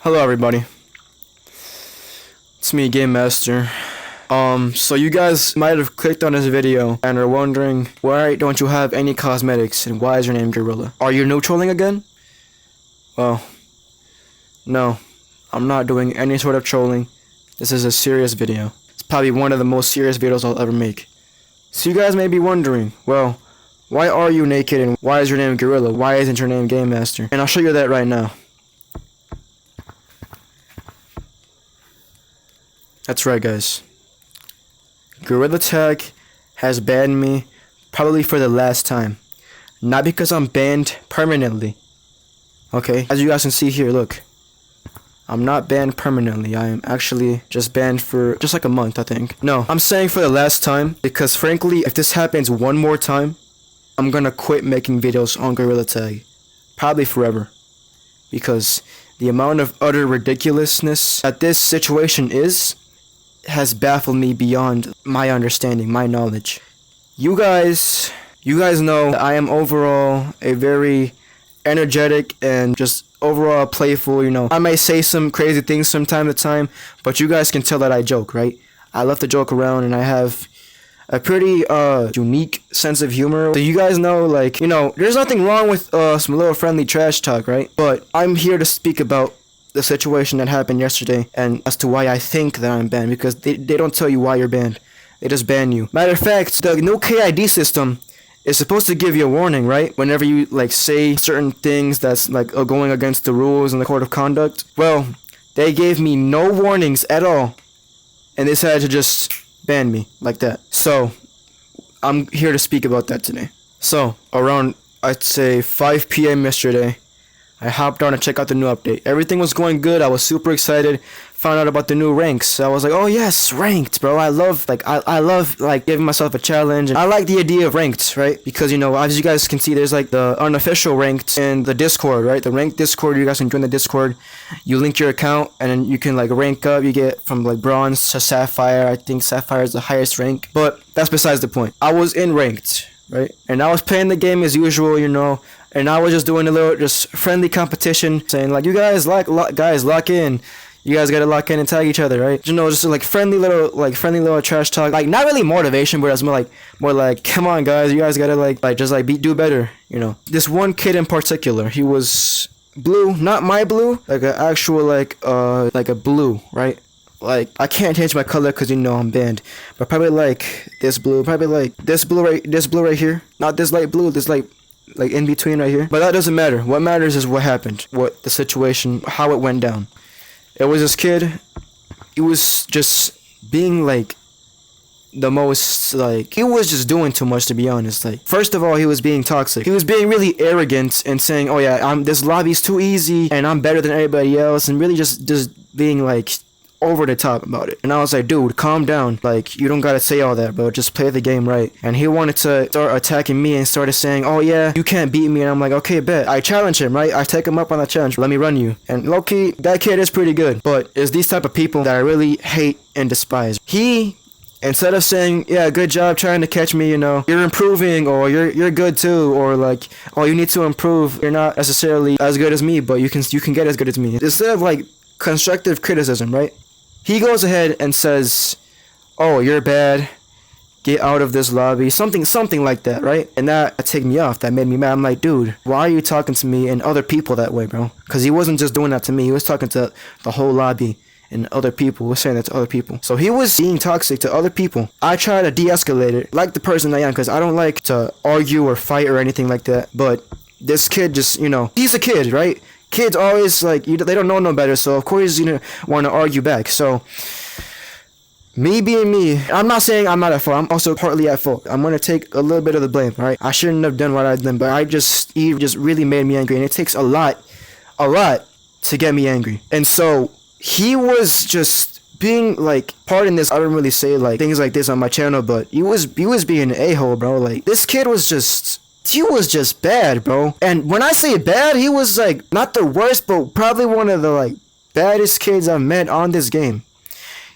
Hello everybody, it's me, Game Master. So you guys might have clicked on this video and are wondering, why don't you have any cosmetics and why is your name Gorilla? Are you no trolling again? Well, no, I'm not doing any sort of trolling. This is a serious video. It's probably one of the most serious videos I'll ever make. So you guys may be wondering, well, why are you naked and why is your name Gorilla? Why isn't your name Game Master? And I'll show you that right now. That's right, guys. Gorilla Tag has banned me probably for the last time. Not because I'm banned permanently. Okay, as you guys can see here, look. I'm not banned permanently. I am actually just banned for just like a month, I think. No, I'm saying for the last time because frankly, if this happens one more time, I'm gonna quit making videos on Gorilla Tag. Probably forever. Because the amount of utter ridiculousness that this situation has baffled me beyond my understanding, my knowledge. You guys know that I am overall a very energetic and just overall playful, I may say some crazy things from time to time, but you guys can tell that I joke, right? I love to joke around and I have a pretty unique sense of humor. So you guys know, there's nothing wrong with some little friendly trash talk, right? But I'm here to speak about the situation that happened yesterday and as to why I think that I'm banned, because they don't tell you why you're banned. They just ban you. Matter of fact, the new KID system is supposed to give you a warning, right? Whenever you say certain things that's going against the rules and the code of conduct. Well, they gave me no warnings at all and they decided to just ban me like that. So I'm here to speak about that today. So around, I'd say 5 p.m. yesterday, I hopped on to check out the new update. Everything was going good. I was super excited. Found out about the new ranks. I was like, oh yes, ranked, bro. I love giving myself a challenge. And I like the idea of ranked, right? Because as you guys can see, there's the unofficial ranked in the Discord, right? The ranked Discord. You guys can join the Discord. You link your account and then you can rank up. You get from bronze to sapphire. I think sapphire is the highest rank. But that's besides the point. I was in ranked, right? And I was playing the game as usual, and I was just doing a little friendly competition, saying you guys lock in. You guys gotta lock in and tag each other, right? Just friendly little trash talk. Not really motivation, but it's more like come on guys, you guys gotta do better, This one kid in particular, he was blue, not my blue, an actual a blue, right? I can't change my color because I'm banned, but probably this blue, probably this blue right here, not this light blue, this in between right here. But that doesn't matter. What matters is what happened, what the situation, how it went down. It was this kid. He was just being the most he was just doing too much, to be honest. First of all, he was being toxic. He was being really arrogant and saying, oh yeah, this lobby's too easy and I'm better than everybody else, and really just being over the top about it. And I was like, dude, calm down. You don't gotta say all that, bro. Just play the game right. And he wanted to start attacking me and started saying, oh yeah, you can't beat me. And I'm like, okay, bet. I challenge him, right? I take him up on the challenge. Let me run you. And low-key, that kid is pretty good. But it's these type of people that I really hate and despise. He, instead of saying, yeah, good job trying to catch me, you're improving, or you're good too, or oh, you need to improve. You're not necessarily as good as me, but you can get as good as me. Instead of constructive criticism, right? He goes ahead and says, oh, you're bad, get out of this lobby, something like that, right? And that ticked me off. That made me mad. I'm like, dude, why are you talking to me and other people that way, bro? Because he wasn't just doing that to me. He was talking to the whole lobby and other people. He was saying that to other people. So he was being toxic to other people. I try to de-escalate it, like the person I am, because I don't like to argue or fight or anything like that. But this kid just, he's a kid, right? Kids always they don't know no better, so of course he's want to argue back. So me being me, I'm not saying I'm not at fault. I'm also partly at fault. I'm gonna take a little bit of the blame, right? I shouldn't have done what I done, but he just really made me angry, and it takes a lot to get me angry. And so he was just being pardon this, I don't really say things like this on my channel, but he was being an a-hole, bro. This kid was just bad, bro. And when I say bad, he was not the worst, but probably one of the baddest kids I've met on this game.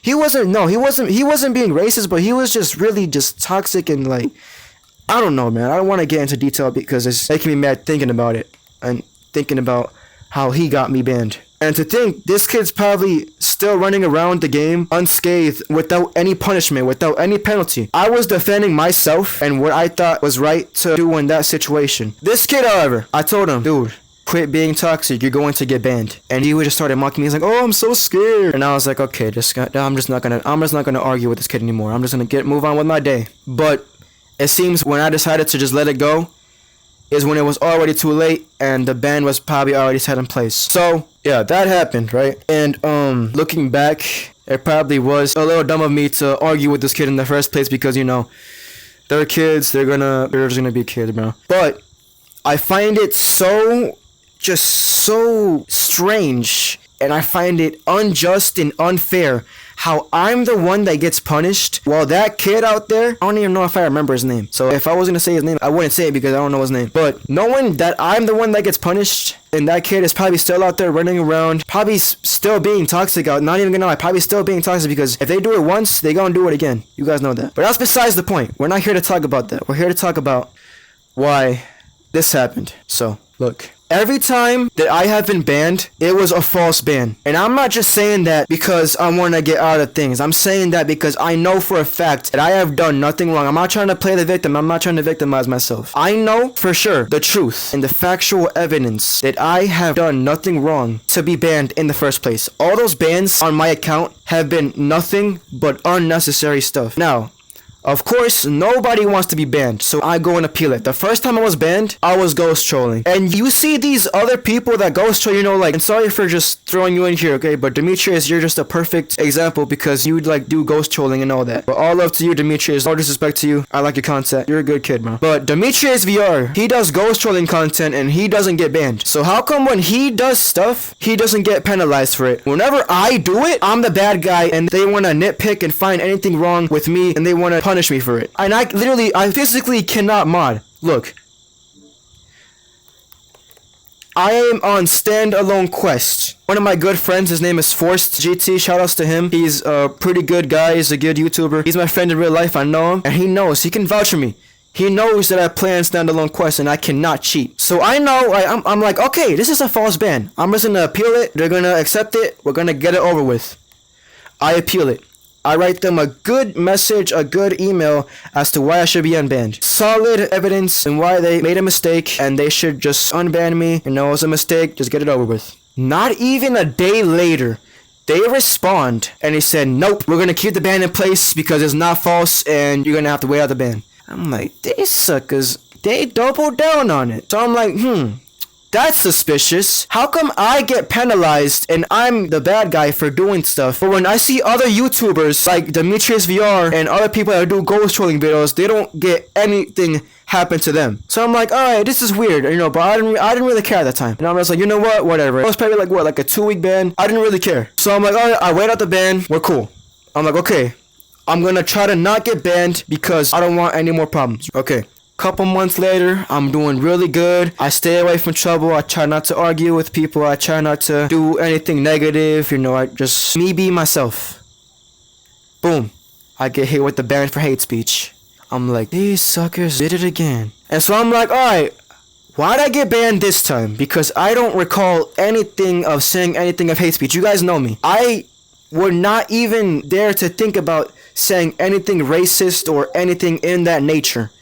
He wasn't being racist, but he was just really just toxic and I don't know, man. I don't want to get into detail because it's making me mad thinking about it and thinking about how he got me banned. And to think this kid's probably still running around the game unscathed without any punishment, without any penalty. I was defending myself and what I thought was right to do in that situation. This kid, however, I told him, dude, quit being toxic, you're going to get banned. And he just started mocking me. He's like, oh, I'm so scared. And I was like, okay, I'm just not gonna argue with this kid anymore. I'm just gonna move on with my day. But it seems when I decided to just let it go is when it was already too late and the ban was probably already set in place. So yeah, that happened, right? And looking back, it probably was a little dumb of me to argue with this kid in the first place because, you know, they're kids, they're just gonna be kids, bro. But I find it so strange, and I find it unjust and unfair how I'm the one that gets punished while that kid out there, I don't even know if I remember his name. So if I was gonna say his name, I wouldn't say it because I don't know his name. But knowing that I'm the one that gets punished and that kid is probably still out there running around, probably still being toxic out, not even gonna lie, probably still being toxic because if they do it once, they gonna do it again. You guys know that. But that's besides the point. We're not here to talk about that. We're here to talk about why this happened. So, look. Every time that I have been banned, it was a false ban. And I'm not just saying that because I want to get out of things. I'm saying that because I know for a fact that I have done nothing wrong. I'm not trying to play the victim. I'm not trying to victimize myself. I know for sure the truth and the factual evidence that I have done nothing wrong to be banned in the first place. All those bans on my account have been nothing but unnecessary stuff. Now, of course, nobody wants to be banned, so I go and appeal it. The first time I was banned, I was ghost trolling. And you see these other people that ghost troll, you know, like, and sorry for just throwing you in here, okay? But Demetrius, you're just a perfect example because you, like, do ghost trolling and all that. But all love to you, Demetrius. No disrespect to you. I like your content. You're a good kid, bro. But Demetrius VR, he does ghost trolling content and he doesn't get banned. So how come when he does stuff, he doesn't get penalized for it? Whenever I do it, I'm the bad guy and they want to nitpick and find anything wrong with me and they want to punish me for it. And I physically cannot mod. Look. I am on standalone quest. One of my good friends, his name is Forced GT, shoutouts to him. He's a pretty good guy, he's a good YouTuber. He's my friend in real life, I know him. And he knows, he can vouch for me. He knows that I play on standalone quest and I cannot cheat. So I know, I'm like, okay, this is a false ban. I'm just gonna appeal it, they're gonna accept it, we're gonna get it over with. I appeal it. I write them a good message, a good email as to why I should be unbanned. Solid evidence and why they made a mistake and they should just unban me. You know, it was a mistake, just get it over with. Not even a day later, they respond and they said, nope, we're gonna keep the ban in place because it's not false and you're gonna have to wait out the ban. I'm like, these suckers, they double down on it. So I'm like, that's suspicious. How come I get penalized and I'm the bad guy for doing stuff? But when I see other YouTubers like Demetrius VR and other people that do ghost trolling videos, they don't get anything happen to them. So I'm like, alright, this is weird, you know, but I didn't really care at that time. And I was like, you know what, whatever. It was probably like a 2-week ban. I didn't really care. So I'm like, alright, I wait out the ban. We're cool. I'm like, okay, I'm gonna try to not get banned because I don't want any more problems. Okay. Couple months later, I'm doing really good. I stay away from trouble. I try not to argue with people. I try not to do anything negative. You know, I just me be myself. Boom. I get hit with the ban for hate speech. I'm like, these suckers did it again. And so I'm like, alright, why'd I get banned this time? Because I don't recall anything of saying anything of hate speech. You guys know me. I would not even dare to think about saying anything racist or anything in that nature.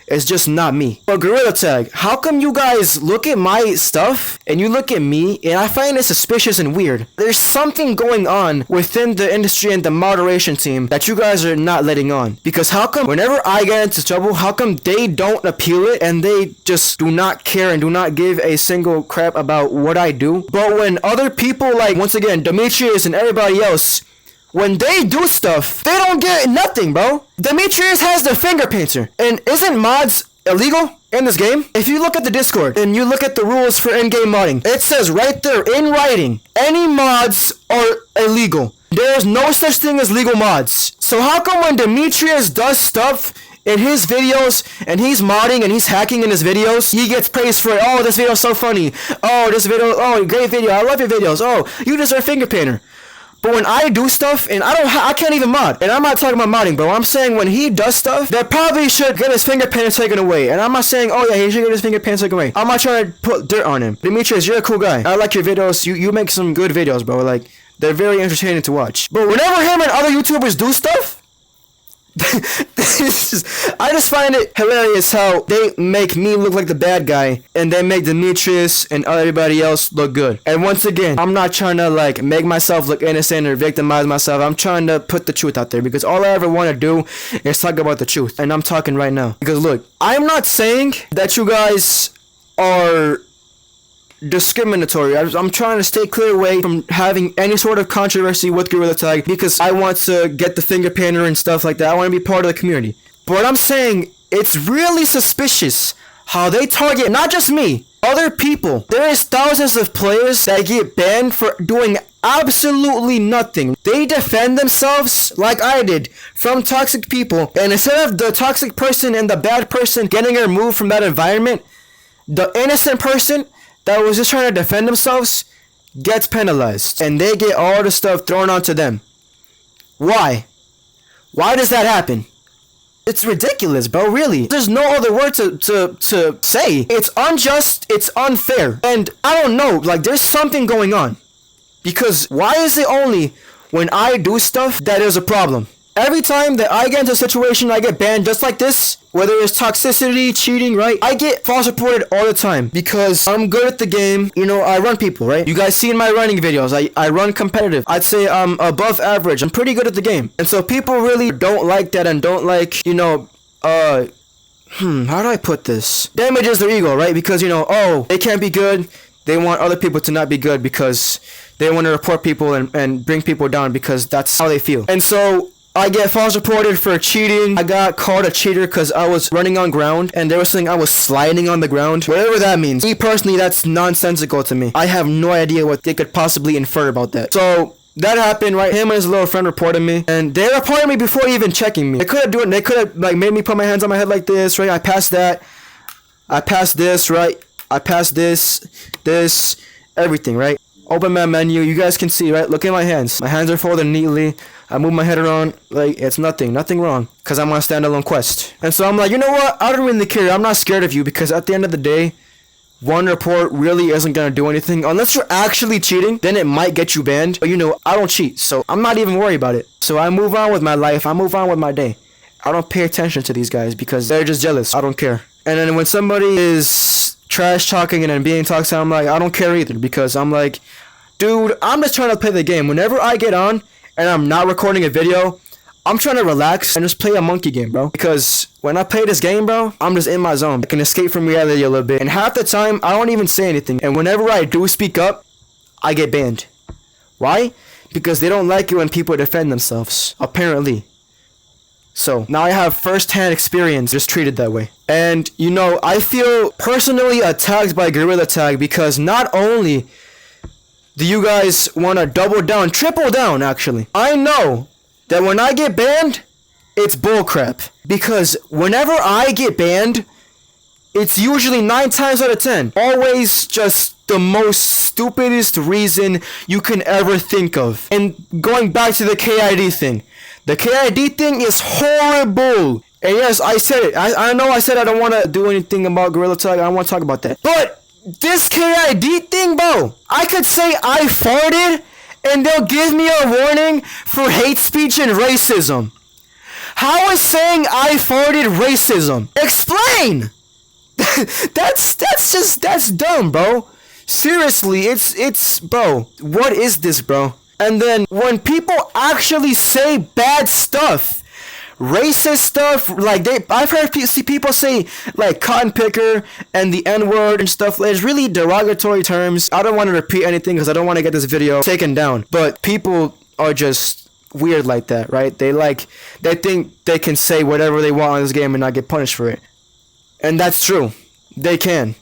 It's just not me. But Gorilla Tag, how come you guys look at my stuff and you look at me and I find it suspicious and weird? There's something going on within the industry and the moderation team that you guys are not letting on. Because how come whenever I get into trouble, how come they don't appeal it and they just do not care and do not give a single crap about what I do? But when other people like, once again, Demetrius and everybody else, when they do stuff, they don't get nothing, bro. Demetrius has the finger painter. And isn't mods illegal in this game? If you look at the Discord and you look at the rules for in-game modding, it says right there in writing, any mods are illegal. There's no such thing as legal mods. So how come when Demetrius does stuff in his videos and he's modding and he's hacking in his videos, he gets praised for it? Oh, this video's so funny. Oh, this video, oh, great video. I love your videos. Oh, you deserve finger painter. But when I do stuff, and I can't even mod, and I'm not talking about modding, bro. I'm saying when he does stuff, that probably should get his finger painter taken away. And I'm not saying, oh yeah, he should get his finger painter taken away. I'm not trying to put dirt on him. Demetrius, you're a cool guy. I like your videos. You make some good videos, bro. Like, they're very entertaining to watch. But whenever him and other YouTubers do stuff, I just find it hilarious how they make me look like the bad guy and they make Demetrius and everybody else look good. And once again, I'm not trying to like make myself look innocent or victimize myself. I'm trying to put the truth out there because all I ever want to do is talk about the truth. And I'm talking right now. Because look, I'm not saying that you guys are discriminatory. I'm trying to stay clear away from having any sort of controversy with Gorilla Tag because I want to get the finger painter and stuff like that. I want to be part of the community. But what I'm saying, it's really suspicious how they target not just me, other people. There is thousands of players that get banned for doing absolutely nothing. They defend themselves like I did from toxic people, and instead of the toxic person and the bad person getting removed from that environment, the innocent person that was just trying to defend themselves gets penalized, and they get all the stuff thrown onto them. Why? Why does that happen? It's ridiculous, bro, really. There's no other word to say. It's unjust, it's unfair, and I don't know, like, there's something going on. Because why is it only when I do stuff that there's a problem? Every time that I get into a situation, I get banned just like this, whether it's toxicity, cheating, right? I get false reported all the time because I'm good at the game. You know, I run people, right? You guys see in my running videos, I run competitive. I'd say I'm above average. I'm pretty good at the game. And so people really don't like that and don't like, you know, how do I put this? Damages their ego, right? Because, you know, oh, they can't be good. They want other people to not be good because they want to report people and bring people down because that's how they feel. And so I get false reported for cheating. I got called a cheater because I was running on ground and they were saying I was sliding on the ground. Whatever that means. Me personally, that's nonsensical to me. I have no idea what they could possibly infer about that. So that happened, right? Him and his little friend reported me, and they reported me before even checking me. They could have done it. They could have like made me put my hands on my head like this, right? I passed that. I passed this, right? I passed this, everything, right? Open my menu. You guys can see, right? Look at my hands. My hands are folded neatly. I move my head around like it's nothing wrong, because I'm on a standalone quest. And so I'm like, you know what? I don't really care. I'm not scared of you because at the end of the day, one report really isn't going to do anything. Unless you're actually cheating, then it might get you banned. But you know, I don't cheat, so I'm not even worried about it. So I move on with my life. I move on with my day. I don't pay attention to these guys because they're just jealous. I don't care. And then when somebody is trash talking and then being toxic, I'm like, I don't care either because I'm like, dude, I'm just trying to play the game. Whenever I get on and I'm not recording a video, I'm trying to relax and just play a monkey game, bro. Because when I play this game, bro, I'm just in my zone. I can escape from reality a little bit. And half the time, I don't even say anything. And whenever I do speak up, I get banned. Why? Because they don't like it when people defend themselves, apparently. So now I have first-hand experience just treated that way. And, you know, I feel personally attacked by Gorilla Tag because not only do you guys want to double down, triple down, actually. I know that when I get banned, it's bullcrap. Because whenever I get banned, it's usually 9 times out of 10. Always just the most stupidest reason you can ever think of. And going back to the KID thing. The KID thing is horrible. And yes, I said it. I know I said I don't want to do anything about Gorilla Tag. I don't want to talk about that. But this KID thing, bro, I could say I farted and they'll give me a warning for hate speech and racism. How is saying I farted racism? Explain! that's dumb, bro. Seriously, it's bro, what is this, bro? And then when people actually say bad stuff, racist stuff, like I've heard people say like cotton picker and the N-word and stuff. It's really derogatory terms. I don't want to repeat anything because I don't want to get this video taken down. But people are just weird like that, right? They think they can say whatever they want on this game and not get punished for it. And that's true. They can.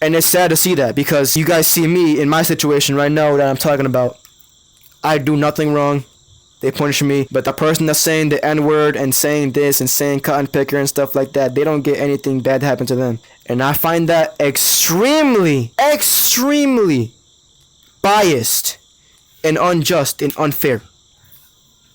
And it's sad to see that because you guys see me in my situation right now that I'm talking about. I do nothing wrong. They punish me. But the person that's saying the N-word and saying this and saying cotton picker and stuff like that, they don't get anything bad happen to them. And I find that extremely biased. and unjust and unfair.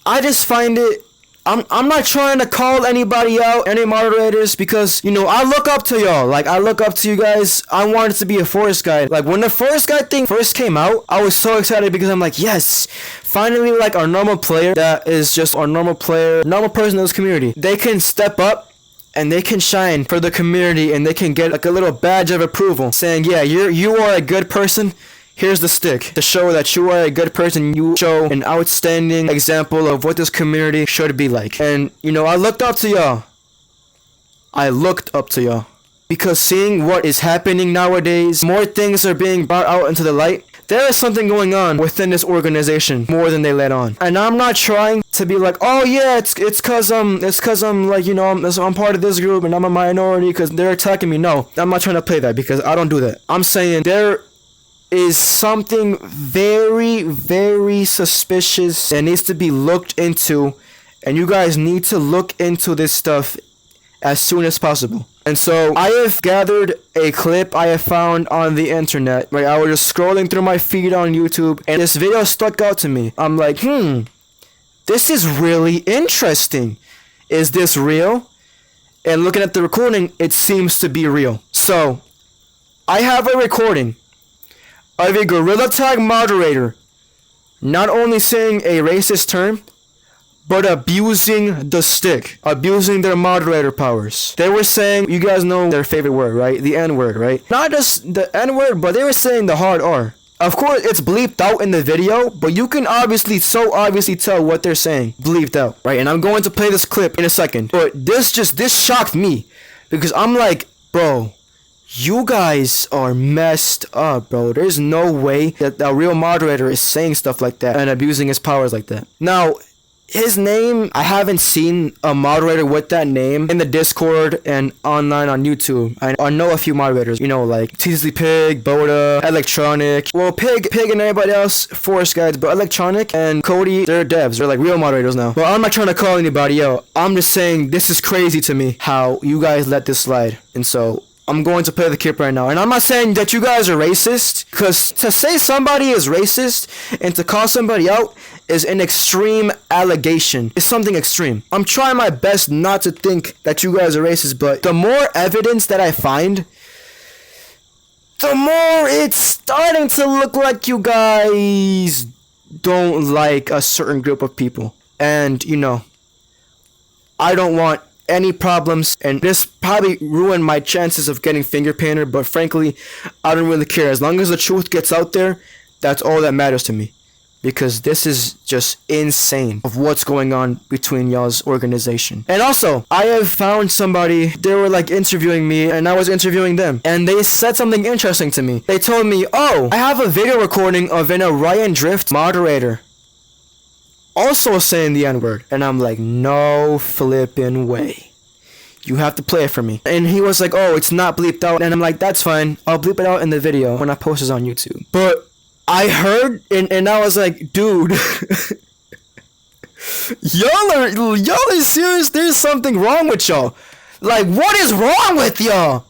I just find it. I'm not trying to call anybody out, any moderators, because, you know, I look up to y'all. Like, I look up to you guys. I wanted to be a Forest Guy. Like, when the Forest Guy thing first came out, I was so excited because I'm like, yes, finally, like, our normal player that is just our normal player, normal person in this community. They can step up and they can shine for the community and they can get, like, a little badge of approval saying, yeah, you are a good person. Here's the stick to show that you are a good person. You show an outstanding example of what this community should be like. And, you know, I looked up to y'all. I looked up to y'all. Because seeing what is happening nowadays, more things are being brought out into the light. There is something going on within this organization more than they let on. And I'm not trying to be like, oh yeah, it's cause I'm like, you know, I'm part of this group and I'm a minority because they're attacking me. No, I'm not trying to play that because I don't do that. I'm saying there is something very, very suspicious that needs to be looked into, and you guys need to look into this stuff as soon as possible. And so I have gathered a clip I have found on the internet. Right, I was just scrolling through my feed on YouTube and this video stuck out to me. I'm like, this is really interesting. Is this real? And looking at the recording, it seems to be real. So I have a recording of a Gorilla Tag moderator not only saying a racist term, but abusing the stick, abusing their moderator powers. They were saying, you guys know their favorite word, right? The N-word, right? Not just the N-word, but they were saying the hard R. Of course, it's bleeped out in the video, but you can obviously tell what they're saying bleeped out, right? And I'm going to play this clip in a second. But this shocked me because I'm like, bro, you guys are messed up, bro. There's no way that a real moderator is saying stuff like that and abusing his powers like that. Now, his name, I haven't seen a moderator with that name in the Discord and online on YouTube. I know a few moderators, you know, like Teasley Pig, Boda, Electronic. Well, Pig and everybody else, Forest Guys, but Electronic and Cody, they're devs. They're like real moderators now. But I'm not trying to call anybody out. I'm just saying this is crazy to me how you guys let this slide. And so I'm going to play the clip right now. And I'm not saying that you guys are racist, because to say somebody is racist and to call somebody out is an extreme allegation. It's something extreme. I'm trying my best not to think that you guys are racist, but the more evidence that I find, the more it's starting to look like you guys don't like a certain group of people. And, you know, I don't want any problems, and this probably ruined my chances of getting finger painted, but frankly, I don't really care. As long as the truth gets out there, that's all that matters to me. Because this is just insane of what's going on between y'all's organization. And also, I have found somebody, they were like interviewing me, and I was interviewing them, and they said something interesting to me. They told me, oh, I have a video recording of an Orion Drift moderator also saying the N-word. And I'm like, no flipping way. You have to play it for me. And he was like, oh, it's not bleeped out. And I'm like, that's fine. I'll bleep it out in the video when I post it on YouTube. But I heard, and I was like, dude, y'all are serious? There's something wrong with y'all. Like, what is wrong with y'all?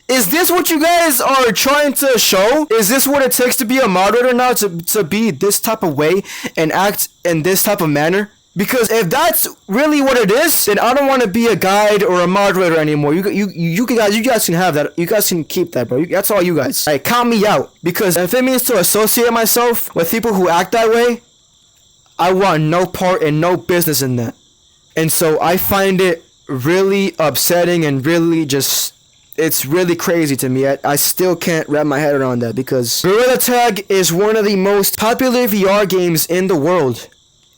Is this what you guys are trying to show? Is this what it takes to be a moderator now, to be this type of way and act in this type of manner? Because if that's really what it is, then I don't want to be a guide or a moderator anymore. You guys can have that. You guys can keep that, bro. That's all you guys. Like, count me out. Because if it means to associate myself with people who act that way, I want no part and no business in that. And so I find it really upsetting and really just, it's really crazy to me. I still can't wrap my head around that, because Gorilla Tag is one of the most popular VR games in the world.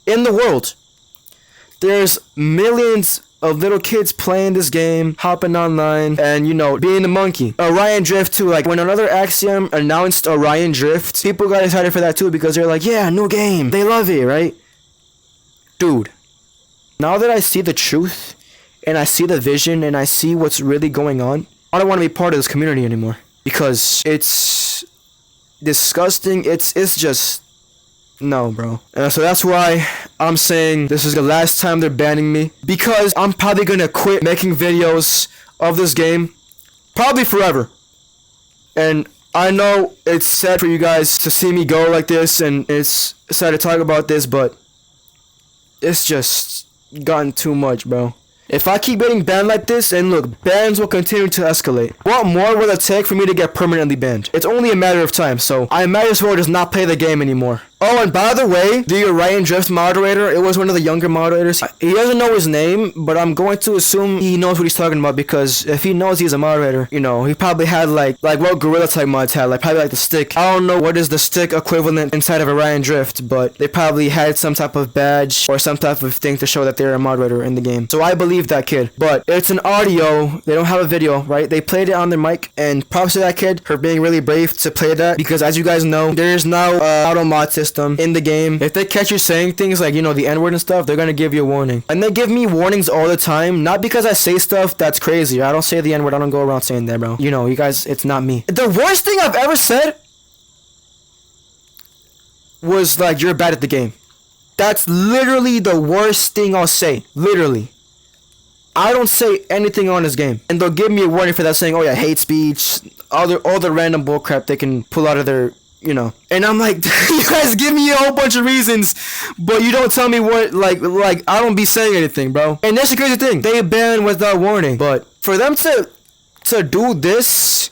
In the world. There's millions of little kids playing this game, hopping online, and, you know, being the monkey. Orion Drift too, like, when another Axiom announced Orion Drift, people got excited for that too, because they're like, yeah, new game. They love it, right? Dude, now that I see the truth, and I see the vision, and I see what's really going on, I don't want to be part of this community anymore. Because it's disgusting. It's just, no, bro. So that's why I'm saying this is the last time they're banning me. Because I'm probably gonna quit making videos of this game. Probably forever. And I know it's sad for you guys to see me go like this, and it's sad to talk about this, but it's just gotten too much, bro. If I keep getting banned like this, and look, bans will continue to escalate. What more will it take for me to get permanently banned? It's only a matter of time, so I might as well just not play the game anymore. Oh, and by the way, the Orion Drift moderator, it was one of the younger moderators. He doesn't know his name, but I'm going to assume he knows what he's talking about, because if he knows he's a moderator, you know, he probably had like what Gorilla Tag mods had, like probably like the stick. I don't know what is the stick equivalent inside of Orion Drift, but they probably had some type of badge or some type of thing to show that they're a moderator in the game. So I believe that kid. But it's an audio, they don't have a video, right? They played it on their mic, and props to that kid for being really brave to play that, because as you guys know, there is now auto mod system in the game. If they catch you saying things like, you know, the N-word and stuff, they're gonna give you a warning. And they give me warnings all the time, not because I say stuff that's crazy. I don't say the N-word, I don't go around saying that, bro. You know, you guys, it's not me. The worst thing I've ever said was like, you're bad at the game. That's literally the worst thing I'll say. Literally. I don't say anything on this game. And they'll give me a warning for that, saying, oh yeah, hate speech, all the random bullcrap they can pull out of their, you know. And I'm like, you guys give me a whole bunch of reasons, but you don't tell me what, like I don't be saying anything, bro. And that's the crazy thing. They ban without warning. But for them to do this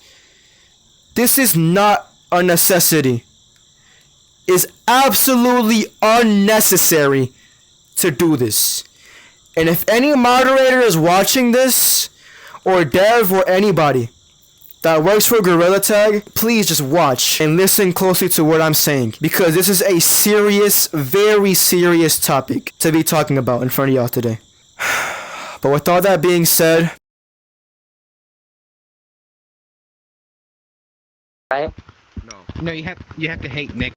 is not a necessity. It's absolutely unnecessary to do this. And if any moderator is watching this, or dev, or anybody that works for Gorilla Tag, please just watch and listen closely to what I'm saying, because this is a serious, very serious topic to be talking about in front of y'all today. But with all that being said, right? No, you have to hate Nick.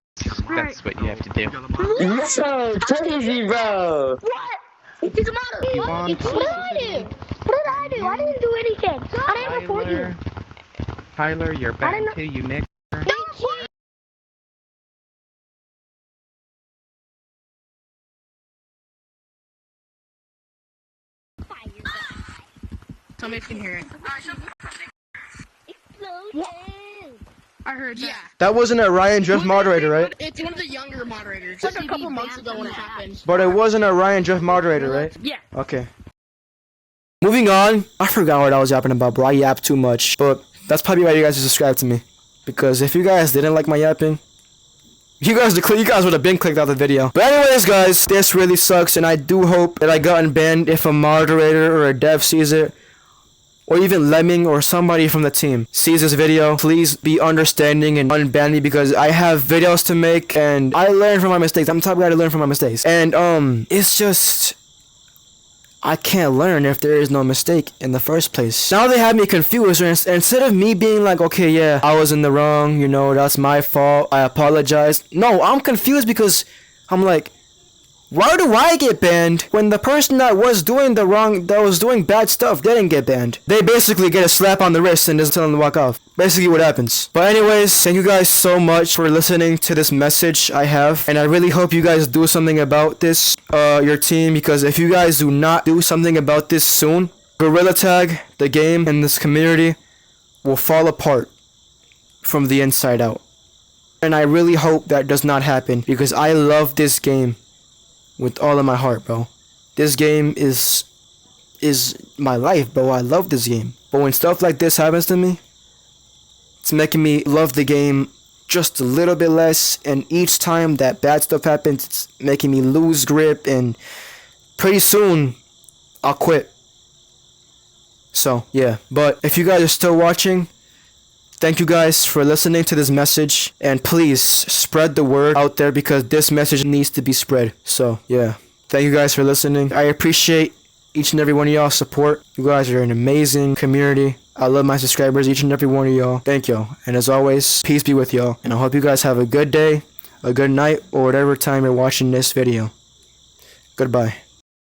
That's what you have to do. That's so crazy, bro. What? He's a moderator. You want What did I do? What did I do? I didn't do anything. I didn't report you. Tyler, you're bad too, you Nick. No, Somebody can hear it. I heard that. Yeah. that wasn't a Ryan Drift moderator, right? It's one of the younger moderators. It's like a couple months ago when it happened. But it wasn't a Ryan Drift moderator, right? Yeah. Okay. Moving on. I forgot what I was yapping about, bro. I yap too much. But that's probably why you guys subscribe to me. Because if you guys didn't like my yapping, you guys would have been clicked out the video. But anyways, guys, this really sucks, and I do hope that I gotten banned if a moderator or a dev sees it, or even Lemming or somebody from the team sees this video. Please be understanding and unban me, because I have videos to make and I learn from my mistakes. I'm the type of guy to learn from my mistakes. And it's just, I can't learn if there is no mistake in the first place. Now they have me confused, and instead of me being like, okay, yeah, I was in the wrong, you know, that's my fault, I apologize. No, I'm confused, because I'm like, why do I get banned when the person that was doing the wrong, that was doing bad stuff, didn't get banned? They basically get a slap on the wrist and just tell them to walk off. Basically what happens. But anyways, thank you guys so much for listening to this message I have. And I really hope you guys do something about this, your team, because if you guys do not do something about this soon, Gorilla Tag, the game, and this community will fall apart from the inside out. And I really hope that does not happen, because I love this game with all of my heart, bro. This game is my life, bro. I love this game. But when stuff like this happens to me, it's making me love the game just a little bit less. And each time that bad stuff happens, it's making me lose grip. And pretty soon, I'll quit. So, yeah. But if you guys are still watching, thank you guys for listening to this message, and please spread the word out there, because this message needs to be spread. So yeah, thank you guys for listening. I appreciate each and every one of y'all's support. You guys are an amazing community. I love my subscribers, each and every one of y'all. Thank y'all. And as always, peace be with y'all. And I hope you guys have a good day, a good night, or whatever time you're watching this video. Goodbye.